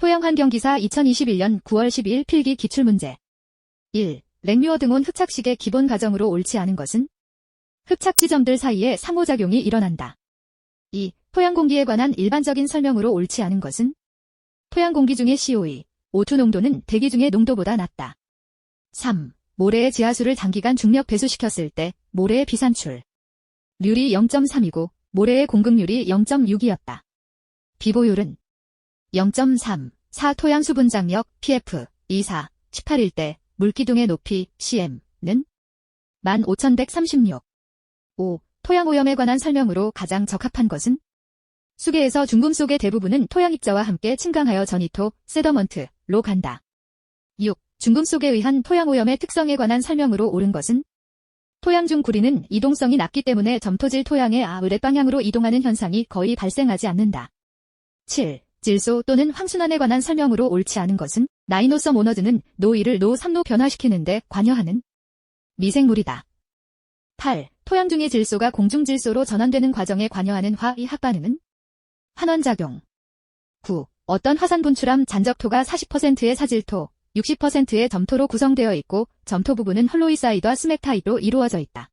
토양환경기사 2021년 9월 12일 필기 기출문제 1. 랭뮤어 등온 흡착식의 기본 가정으로 옳지 않은 것은? 흡착 지점들 사이에 상호작용이 일어난다. 2. 토양 공기에 관한 일반적인 설명으로 옳지 않은 것은? 토양 공기 중의 CO2, O2 농도는 대기 중의 농도보다 낮다. 3. 모래의 지하수를 장기간 중력 배수시켰을 때 모래의 비산출 률이 0.3이고 모래의 공급률이 0.6이었다. 비보율은 0.3, 4. 토양 수분 장력 PF 24, 18일 때 물기둥의 높이 CM는 15,136. 5. 토양 오염에 관한 설명으로 가장 적합한 것은? 수계에서 중금 속의 대부분은 토양 입자와 함께 침강하여 전이토, 세더먼트로 간다. 6. 중금 속에 의한 토양 오염의 특성에 관한 설명으로 옳은 것은? 토양 중 구리는 이동성이 낮기 때문에 점토질 토양의 아우렛 방향으로 이동하는 현상이 거의 발생하지 않는다. 7. 질소 또는 황순환에 관한 설명으로 옳지 않은 것은? 나이노섬 오너즈는 노1을 노3로 변화시키는데 관여하는 미생물이다. 8. 토양 중의 질소가 공중질소로 전환되는 과정에 관여하는 화학 반응은? 환원작용. 9. 어떤 화산 분출함 잔적토가 40%의 사질토, 60%의 점토로 구성되어 있고 점토 부분은 헐로이사이드와 스맥타이드로 이루어져 있다.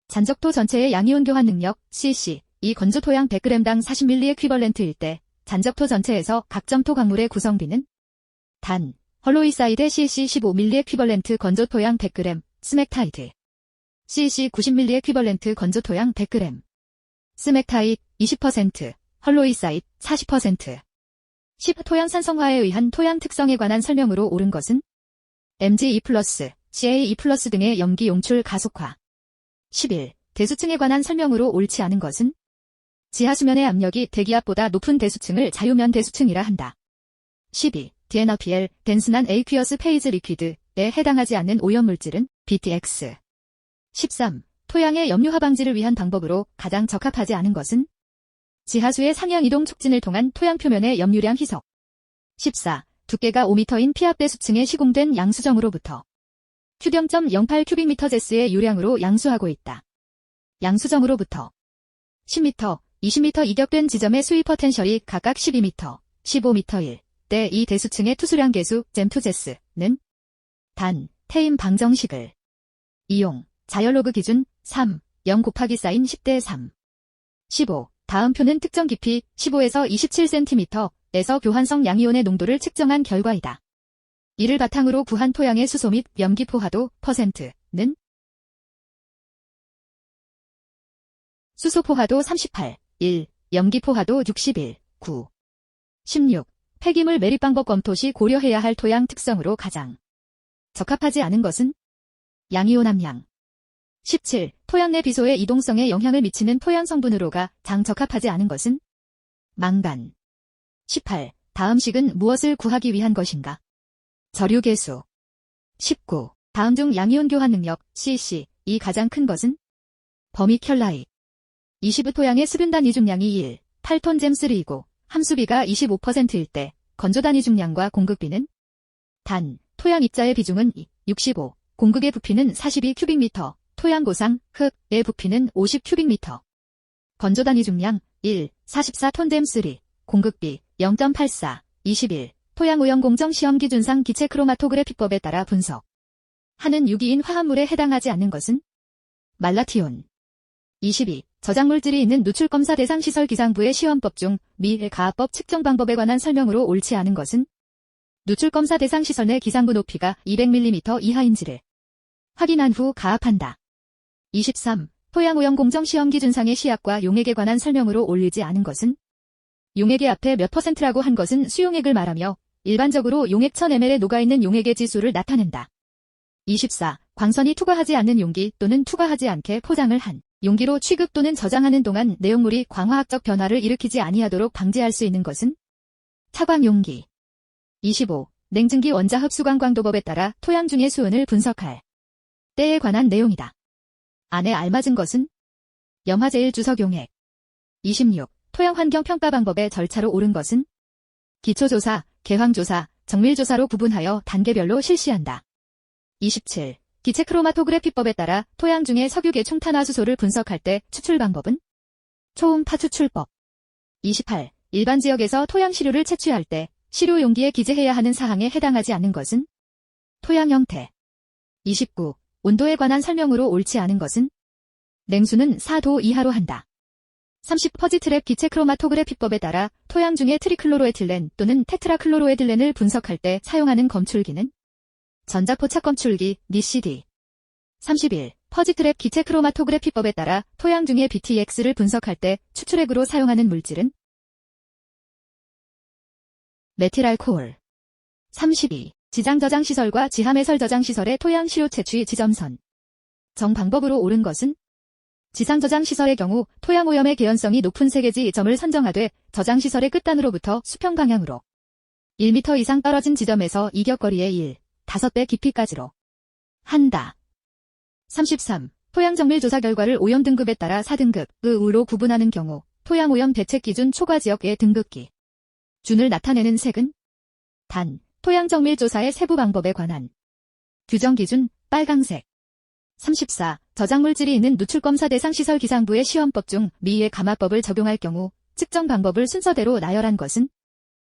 잔적토 전체의 양이온 교환 능력 cc, 이 건조 토양 100g당 40ml 에퀴벌렌트일 때 잔적토 전체에서 각 점토 광물의 구성비는? 단, 헐로이사이드 cc 15ml 에퀴벌렌트 건조 토양 100g, 스맥타이드 cc 90ml 에퀴벌렌트 건조 토양 100g, 스맥타이드 20%, 헐로이사이드 40%. 10. 토양 산성화에 의한 토양 특성에 관한 설명으로 옳은 것은? Mg2+, Ca2+ 등의 염기 용출 가속화. 11. 대수층에 관한 설명으로 옳지 않은 것은? 지하수면의 압력이 대기압보다 높은 대수층을 자유면 대수층이라 한다. 12. DNRPL, 덴스난 에이퀴어스 페이즈 리퀴드에 해당하지 않는 오염물질은? BTX. 13. 토양의 염류화 방지를 위한 방법으로 가장 적합하지 않은 것은? 지하수의 상향 이동 촉진을 통한 토양 표면의 염류량 희석. 14. 두께가 5m인 피압대 수층에 시공된 양수정으로부터 Q0.08 큐빅미터제스의 유량으로 양수하고 있다. 양수정으로부터 10m, 20m 이격된 지점의 수위 포텐셜이 각각 12m, 15m일 때 이 대수층의 투수량 계수 잼투제스는? 단, 테임 방정식을 이용, 자열로그 기준 3, 0 곱하기 사인 10대 3. 15. 다음 표는 특정 깊이 15에서 27cm에서 교환성 양이온의 농도를 측정한 결과이다. 이를 바탕으로 구한 토양의 수소 및 염기 포화도 %는? 수소 포화도 38, 1, 염기 포화도 61, 9. 16. 폐기물 매립 방법 검토 시 고려해야 할 토양 특성으로 가장 적합하지 않은 것은? 양이온 함량. 17. 토양 내 비소의 이동성에 영향을 미치는 토양 성분으로가 장 적합하지 않은 것은? 망간. 18. 다음 식은 무엇을 구하기 위한 것인가? 저류계수. 19. 다음 중 양이온 교환 능력 cc, 이 가장 큰 것은? 버미큘라이. 20. 토양의 수분 단위 중량이 1, 8톤 잼3이고 함수비가 25%일 때 건조 단위 중량과 공급비는? 단, 토양 입자의 비중은 2, 65, 공급의 부피는 42 큐빅미터, 토양 고상, 흙의 부피는 50 큐빅미터. 건조 단위 중량 1, 44톤 댐3, 공급비 0.84, 21. 토양 오염 공정 시험 기준상 기체 크로마토그래픽법에 따라 분석 하는 유기인 화합물에 해당하지 않는 것은? 말라티온. 22. 저장물질이 있는 누출검사 대상 시설 기상부의 시험법 중 미 가압법 측정 방법에 관한 설명으로 옳지 않은 것은? 누출검사 대상 시설 내 기상부 높이가 200mm 이하인지를 확인한 후 가압한다. 23. 토양 오염 공정 시험 기준상의 시약과 용액에 관한 설명으로 옳지 않은 것은? 용액의 앞에 몇 %라고 한 것은 수용액을 말하며 일반적으로 용액 1000ml에 녹아있는 용액의 지수를 나타낸다. 24. 광선이 투과하지 않는 용기 또는 투과하지 않게 포장을 한 용기로 취급 또는 저장하는 동안 내용물이 광화학적 변화를 일으키지 아니하도록 방지할 수 있는 것은? 차광용기. 25. 냉증기 원자 흡수광 광도법에 따라 토양 중의 수은을 분석할 때에 관한 내용이다. 안에 알맞은 것은? 염화제일 주석용액. 26. 토양 환경 평가 방법의 절차로 옳은 것은? 기초조사, 개황조사, 정밀조사로 구분하여 단계별로 실시한다. 27. 기체 크로마토그래피법에 따라 토양 중의 석유계 총탄화수소를 분석할 때 추출 방법은? 초음파 추출법. 28. 일반 지역에서 토양 시료를 채취할 때 시료 용기에 기재해야 하는 사항에 해당하지 않는 것은 토양 형태. 29. 온도에 관한 설명으로 옳지 않은 것은 냉수는 4도 이하로 한다. 30. 퍼지트랩 기체 크로마토그래피법에 따라 토양 중에 트리클로로에틸렌 또는 테트라클로로에틸렌을 분석할 때 사용하는 검출기는 전자포착 검출기 NICD. 31. 퍼지트랩 기체 크로마토그래피법에 따라 토양 중에 BTX를 분석할 때 추출액으로 사용하는 물질은 메틸알코올. 32. 지장 저장 시설과 지함 해설 저장 시설의 토양 시료 채취 지점선. 정 방법으로 옳은 것은 지상 저장 시설의 경우 토양 오염의 개연성이 높은 세계지 점을 선정하되 저장 시설의 끝단으로부터 수평 방향으로 1m 이상 떨어진 지점에서 이격거리의 1, 5배 깊이까지로 한다. 33. 토양 정밀 조사 결과를 오염 등급에 따라 4등급, 의로 구분하는 경우 토양 오염 대책 기준 초과 지역의 등급기 준을 나타내는 색은 단, 토양 정밀 조사의 세부 방법에 관한 규정 기준 빨강색. 34. 저장물질이 있는 누출검사 대상 시설 기상부의 시험법 중 미의 감압법을 적용할 경우 측정 방법을 순서대로 나열한 것은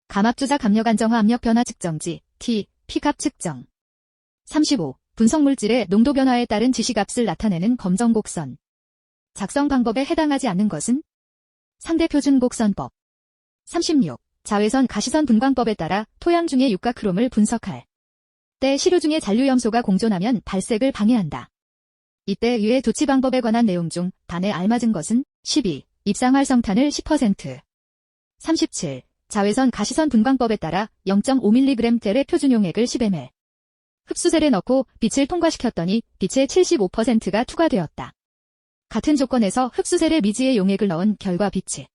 감압주자 압력 안정화 압력 변화 측정지, T, P값 측정. 35. 분석물질의 농도 변화에 따른 지시값을 나타내는 검정 곡선. 작성 방법에 해당하지 않는 것은 상대 표준 곡선법. 36. 자외선 가시선 분광법에 따라 토양 중의 육가 크롬을 분석할 때 시료 중에 잔류염소가 공존하면 발색을 방해한다. 이때 유해 조치 방법에 관한 내용 중 단에 알맞은 것은 12. 입상활성탄을 10%. 37. 자외선 가시선 분광법에 따라 0.5mg/의 표준용액을 10ml. 흡수셀에 넣고 빛을 통과시켰더니 빛의 75%가 투과되었다. 같은 조건에서 흡수셀에 미지의 용액을 넣은 결과 빛이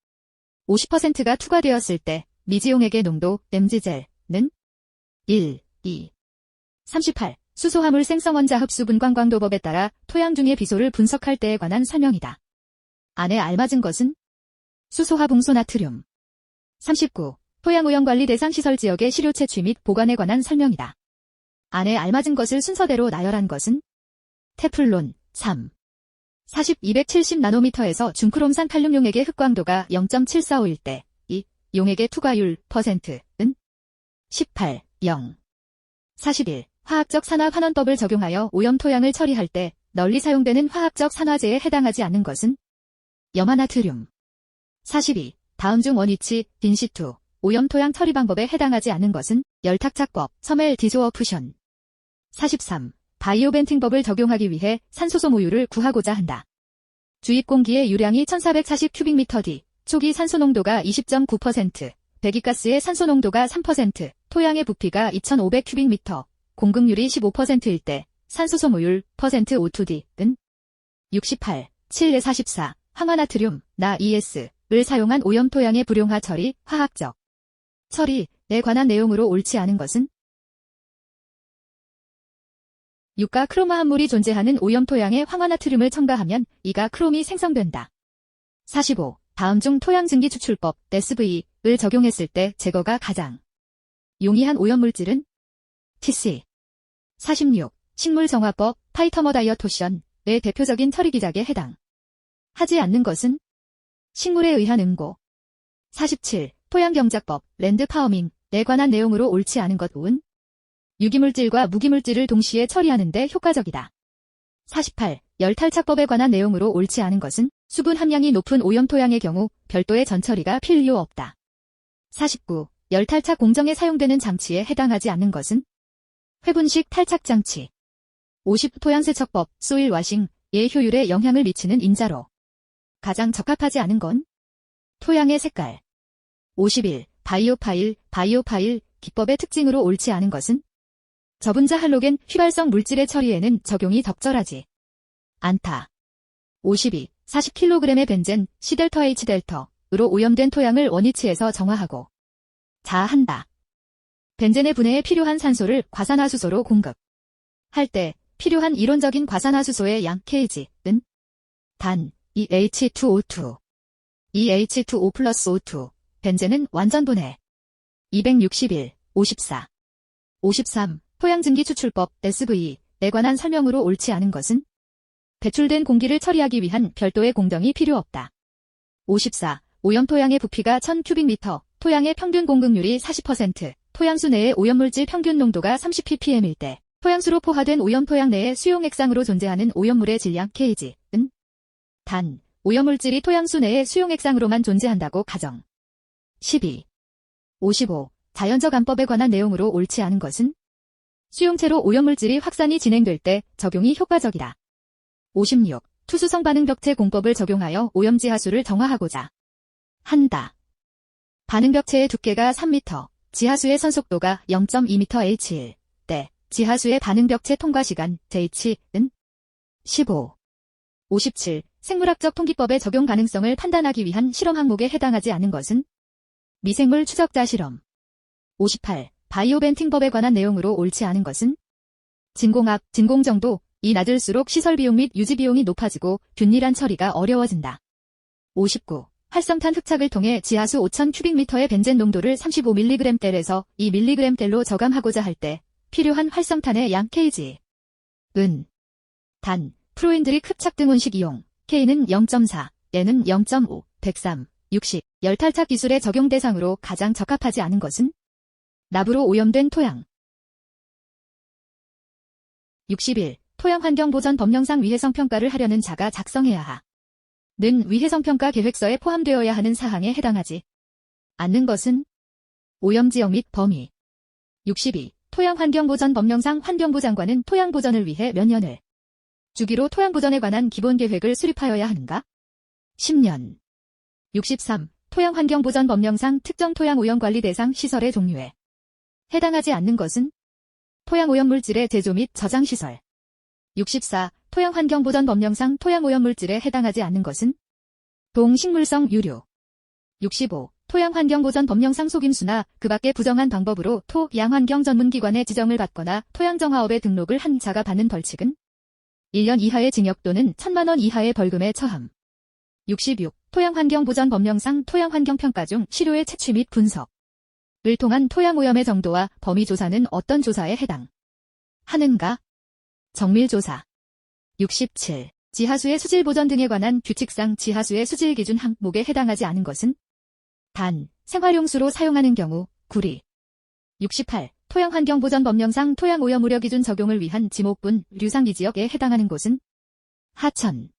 50%가 투과되었을 때 미지 용액의 농도 MgGel는 1, 2. 38. 수소화물 생성원자 흡수 분광광도법에 따라 토양 중의 비소를 분석할 때에 관한 설명이다. 안에 알맞은 것은 수소화 붕소나트륨. 39. 토양 오염 관리 대상 시설 지역의 시료 채취 및 보관에 관한 설명이다. 안에 알맞은 것을 순서대로 나열한 것은 테플론 3. 40. 270나노미터에서 중크롬산 칼륨 용액의 흑광도가 0.7451 때 이 용액의 투과율 %은 18, 0. 41. 화학적 산화 환원법을 적용하여 오염 토양을 처리할 때 널리 사용되는 화학적 산화제에 해당하지 않는 것은 염화나트륨. 42. 다음 중 원위치, 인시투, 오염 토양 처리 방법에 해당하지 않는 것은 열탁착법, 서멜 디소어프션. 43. 바이오벤팅법을 적용하기 위해 산소소 모유를 구하고자 한다. 주입 공기의 유량이 1440큐빅미터/d, 초기 산소 농도가 20.9%, 배기가스의 산소 농도가 3%, 토양의 부피가 2500큐빅미터, 공급률이 15%일 때 산소 소모율 %O2D은 68, 7에 44, 황화나트륨, 나-ES를 사용한 오염 토양의 불용화 처리, 화학적 처리에 관한 내용으로 옳지 않은 것은 육가 크로마 함물이 존재하는 오염 토양에 황화나트륨을 첨가하면 이가 크롬이 생성된다. 45. 다음 중 토양 증기 추출법, SV를 적용했을 때 제거가 가장 용이한 오염물질은 TC. 46. 식물정화법, 파이터머다이어토션의 대표적인 처리 기작에 해당 하지 않는 것은 식물에 의한 응고. 47. 토양경작법, 랜드파워밍에 관한 내용으로 옳지 않은 것 은 유기물질과 무기물질을 동시에 처리하는 데 효과적이다. 48. 열탈착법에 관한 내용으로 옳지 않은 것은 수분 함량이 높은 오염 토양의 경우 별도의 전처리가 필요 없다. 49. 열탈착 공정에 사용되는 장치에 해당하지 않는 것은 회분식 탈착장치. 50. 토양세척법, 소일 와싱의 효율에 영향을 미치는 인자로 가장 적합하지 않은 건 토양의 색깔. 51. 바이오파일 기법의 특징으로 옳지 않은 것은 저분자 할로겐 휘발성 물질의 처리에는 적용이 적절하지 않다. 52. 40kg의 벤젠 C델터 H델터로 오염된 토양을 원위치에서 정화하고 자한다. 벤젠의 분해에 필요한 산소를 과산화수소로 공급할 때 필요한 이론적인 과산화수소의 양 kg는 단 2H2O2, 2H2O 플러스 O2, 벤젠은 완전 분해. 261, 54. 53. 토양증기 추출법, SV에 관한 설명으로 옳지 않은 것은 배출된 공기를 처리하기 위한 별도의 공정이 필요 없다. 54. 오염 토양의 부피가 1000큐빅미터, 토양의 평균 공급률이 40%, 토양수 내의 오염물질 평균 농도가 30ppm일 때 토양수로 포화된 오염 토양 내의 수용액상으로 존재하는 오염물의 질량 kg은 단 오염물질이 토양수 내의 수용액상으로만 존재한다고 가정. 12. 55. 자연적 안법에 관한 내용으로 옳지 않은 것은 수용체로 오염물질이 확산이 진행될 때 적용이 효과적이다. 56. 투수성 반응벽체 공법을 적용하여 오염지하수를 정화하고자 한다. 반응벽체의 두께가 3m, 지하수의 선속도가 0.2mH1 때 지하수의 반응벽체 통과시간 J는 15. 57. 생물학적 통기법의 적용 가능성을 판단하기 위한 실험 항목에 해당하지 않은 것은 미생물 추적자 실험. 58. 바이오벤팅법에 관한 내용으로 옳지 않은 것은 진공압, 진공정도, 이 낮을수록 시설 비용 및 유지 비용이 높아지고 균일한 처리가 어려워진다. 59. 활성탄 흡착을 통해 지하수 5,000큐빅미터의 벤젠 농도를 35mg대에서 2mg대로 저감하고자 할 때 필요한 활성탄의 양 kg. 단, 프로인드릭 흡착 등 온식 이용, K는 0.4, N은 0.5, 103, 60, 열탈착 기술의 적용 대상으로 가장 적합하지 않은 것은 납으로 오염된 토양. 61. 토양 환경 보전 법령상 위해성 평가를 하려는 자가 작성해야 하는 위해성 평가 계획서에 포함되어야 하는 사항에 해당하지 않는 것은 오염 지역 및 범위. 62. 토양 환경 보전 법령상 환경부 장관은 토양 보전을 위해 몇 년을 주기로 토양 보전에 관한 기본 계획을 수립하여야 하는가? 10년. 63. 토양 환경 보전 법령상 특정 토양 오염 관리 대상 시설의 종류에 해당하지 않는 것은 토양 오염 물질의 제조 및 저장 시설. 64. 토양 환경 보전 법령상 토양 오염 물질에 해당하지 않는 것은 동식물성 유류. 65. 토양 환경 보전 법령상 속임수나 그 밖의 부정한 방법으로 토양 환경 전문기관의 지정을 받거나 토양 정화업에 등록을 한 자가 받는 벌칙은 1년 이하의 징역 또는 1,000만 원 이하의 벌금에 처함. 66. 토양 환경 보전 법령상 토양 환경 평가 중 시료의 채취 및 분석을 통한 토양 오염의 정도와 범위 조사는 어떤 조사에 해당하는가? 정밀조사. 67. 지하수의 수질 보전 등에 관한 규칙상 지하수의 수질 기준 항목에 해당하지 않은 것은 단, 생활용수로 사용하는 경우, 구리. 68. 토양 환경 보전 법령상 토양 오염 우려 기준 적용을 위한 지목분, 류상기 지역에 해당하는 곳은 하천.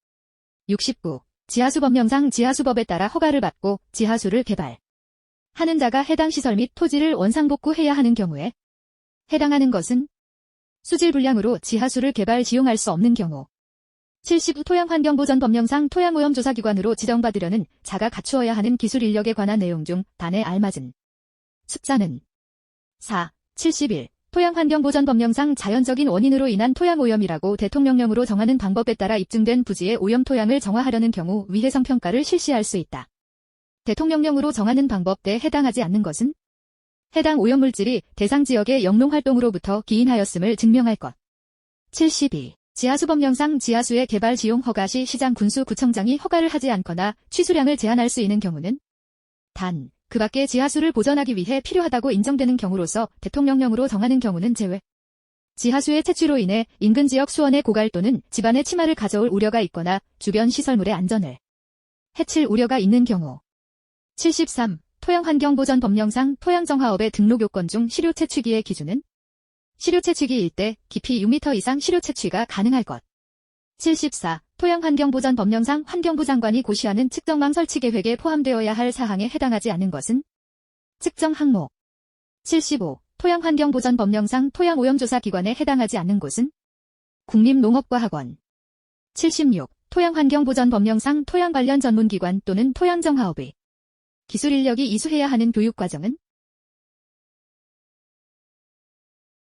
69. 지하수 법령상 지하수법에 따라 허가를 받고 지하수를 개발하는 자가 해당 시설 및 토지를 원상복구해야 하는 경우에 해당하는 것은 수질 불량으로 지하수를 개발 지용할 수 없는 경우. 70. 토양 환경 보전 법령상 토양 오염 조사 기관으로 지정받으려는 자가 갖추어야 하는 기술 인력에 관한 내용 중 단에 알맞은 숫자는 4. 71. 토양 환경 보전 법령상 자연적인 원인으로 인한 토양 오염이라고 대통령령으로 정하는 방법에 따라 입증된 부지의 오염 토양을 정화하려는 경우 위해성 평가를 실시할 수 있다. 대통령령으로 정하는 방법에 해당하지 않는 것은 해당 오염물질이 대상 지역의 영농활동으로부터 기인하였음을 증명할 것. 72. 지하수법령상 지하수의 개발 지용 허가 시 시장 군수구청장이 허가를 하지 않거나 취수량을 제한할 수 있는 경우는 단, 그 밖에 지하수를 보전하기 위해 필요하다고 인정되는 경우로서 대통령령으로 정하는 경우는 제외. 지하수의 채취로 인해 인근 지역 수원의 고갈 또는 집안의 침하를 가져올 우려가 있거나 주변 시설물의 안전을 해칠 우려가 있는 경우. 73. 토양환경보전 법령상 토양정화업의 등록 요건 중 시료 채취기의 기준은 시료 채취기일 때 깊이 6m 이상 시료 채취가 가능할 것. 74. 토양환경보전 법령상 환경부 장관이 고시하는 측정망 설치 계획에 포함되어야 할 사항에 해당하지 않은 것은 측정 항목. 75. 토양환경보전 법령상 토양오염조사기관에 해당하지 않는 곳은 국립농업과학원. 76. 토양환경보전 법령상 토양 관련 전문기관 또는 토양정화업의 기술 인력이 이수해야 하는 교육과정은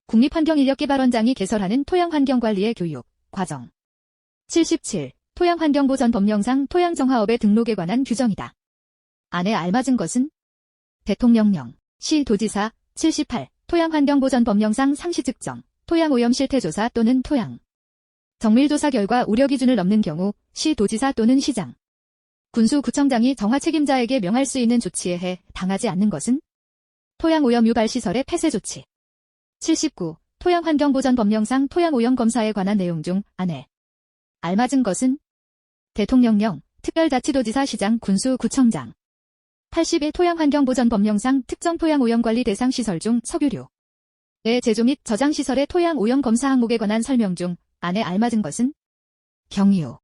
국립환경인력개발원장이 개설하는 토양환경관리의 교육, 과정. 77. 토양환경보전 법령상 토양정화업의 등록에 관한 규정이다. 안에 알맞은 것은 대통령령, 시도지사. 78. 토양환경보전 법령상 상시측정, 토양오염 실태조사 또는 토양 정밀조사 결과 우려기준을 넘는 경우 시도지사 또는 시장, 군수구청장이 정화 책임자에게 명할 수 있는 조치에 해당하지 않는 것은 토양오염 유발시설의 폐쇄조치. 79. 토양환경보전 법령상 토양오염 검사에 관한 내용 중 안에 알맞은 것은 대통령령, 특별자치도지사 시장 군수구청장. 81 토양환경보전법령상 특정 토양오염관리 대상 시설 중 석유류 의 제조 및 저장 시설의 토양 오염 검사 항목에 관한 설명 중 안에 알맞은 것은 경유